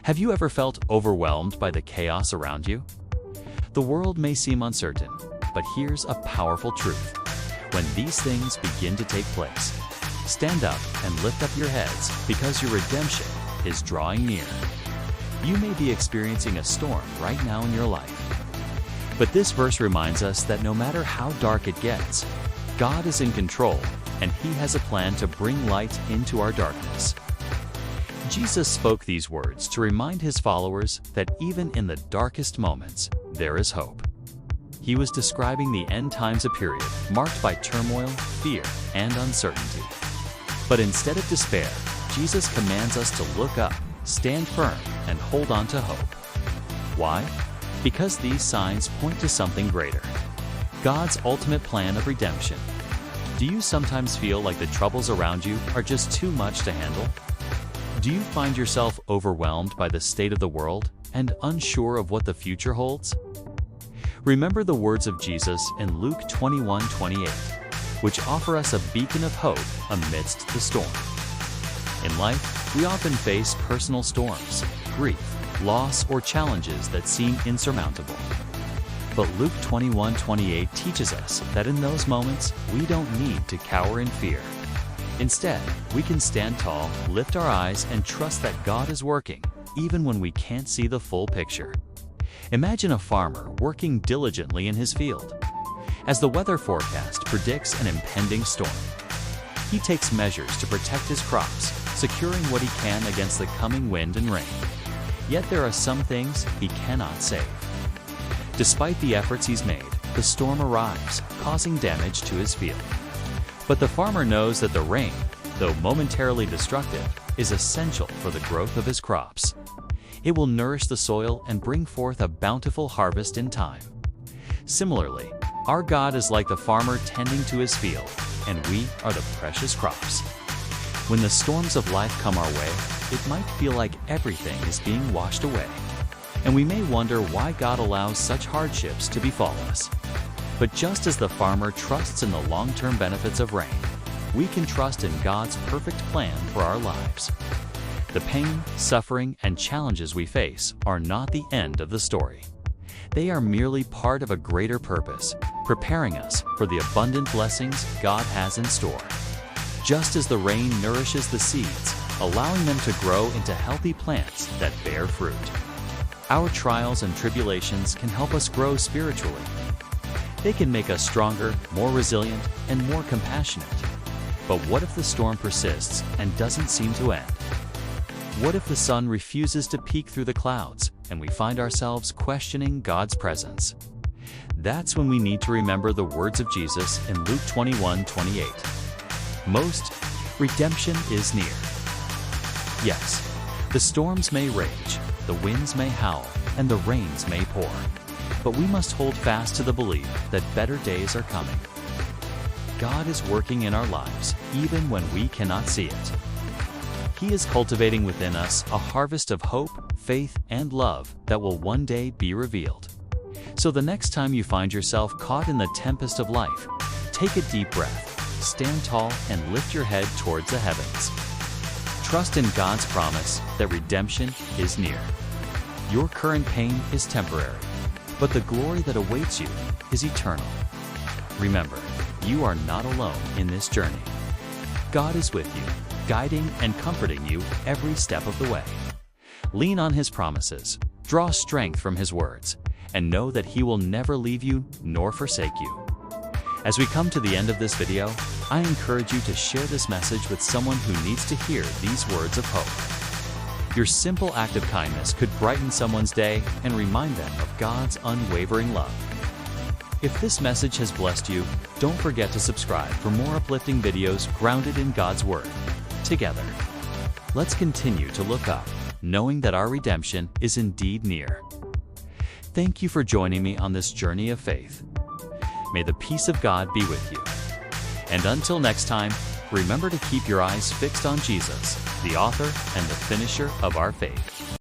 Have you ever felt overwhelmed by the chaos around you? The world may seem uncertain, but here's a powerful truth. When these things begin to take place, stand up and lift up your heads because your redemption is drawing near. You may be experiencing a storm right now in your life. But this verse reminds us that no matter how dark it gets, God is in control and He has a plan to bring light into our darkness. Jesus spoke these words to remind His followers that even in the darkest moments, there is hope. He was describing the end times, a period marked by turmoil, fear, and uncertainty. But instead of despair, Jesus commands us to look up, stand firm, and hold on to hope. Why? Because these signs point to something greater: God's ultimate plan of redemption. Do you sometimes feel like the troubles around you are just too much to handle? Do you find yourself overwhelmed by the state of the world and unsure of what the future holds? Remember the words of Jesus in Luke 21:28, which offer us a beacon of hope amidst the storm. In life, we often face personal storms, grief, loss, or challenges that seem insurmountable. But Luke 21:28 teaches us that in those moments, we don't need to cower in fear. Instead, we can stand tall, lift our eyes, and trust that God is working, even when we can't see the full picture. Imagine a farmer working diligently in his field. As the weather forecast predicts an impending storm, he takes measures to protect his crops, securing what he can against the coming wind and rain. Yet there are some things he cannot save. Despite the efforts he's made, the storm arrives, causing damage to his field. But the farmer knows that the rain, though momentarily destructive, is essential for the growth of his crops. It will nourish the soil and bring forth a bountiful harvest in time. Similarly, our God is like the farmer tending to his field, and we are the precious crops. When the storms of life come our way, it might feel like everything is being washed away, and we may wonder why God allows such hardships to befall us. But just as the farmer trusts in the long-term benefits of rain, we can trust in God's perfect plan for our lives. The pain, suffering, and challenges we face are not the end of the story. They are merely part of a greater purpose, preparing us for the abundant blessings God has in store. Just as the rain nourishes the seeds, allowing them to grow into healthy plants that bear fruit, our trials and tribulations can help us grow spiritually. They can make us stronger, more resilient, and more compassionate. But what if the storm persists and doesn't seem to end? What if the sun refuses to peek through the clouds and we find ourselves questioning God's presence? That's when we need to remember the words of Jesus in Luke 21:28. Most redemption is near. Yes, the storms may rage, the winds may howl, and the rains may pour. But we must hold fast to the belief that better days are coming. God is working in our lives, even when we cannot see it. He is cultivating within us a harvest of hope, faith, and love that will one day be revealed. So the next time you find yourself caught in the tempest of life, take a deep breath, stand tall, and lift your head towards the heavens. Trust in God's promise that redemption is near. Your current pain is temporary, but the glory that awaits you is eternal. Remember, you are not alone in this journey. God is with you, guiding and comforting you every step of the way. Lean on His promises, draw strength from His words, and know that He will never leave you nor forsake you. As we come to the end of this video, I encourage you to share this message with someone who needs to hear these words of hope. Your simple act of kindness could brighten someone's day and remind them of God's unwavering love. If this message has blessed you, don't forget to subscribe for more uplifting videos grounded in God's Word. Together, let's continue to look up, knowing that our redemption is indeed near. Thank you for joining me on this journey of faith. May the peace of God be with you. And until next time, remember to keep your eyes fixed on Jesus, the author and the finisher of our faith.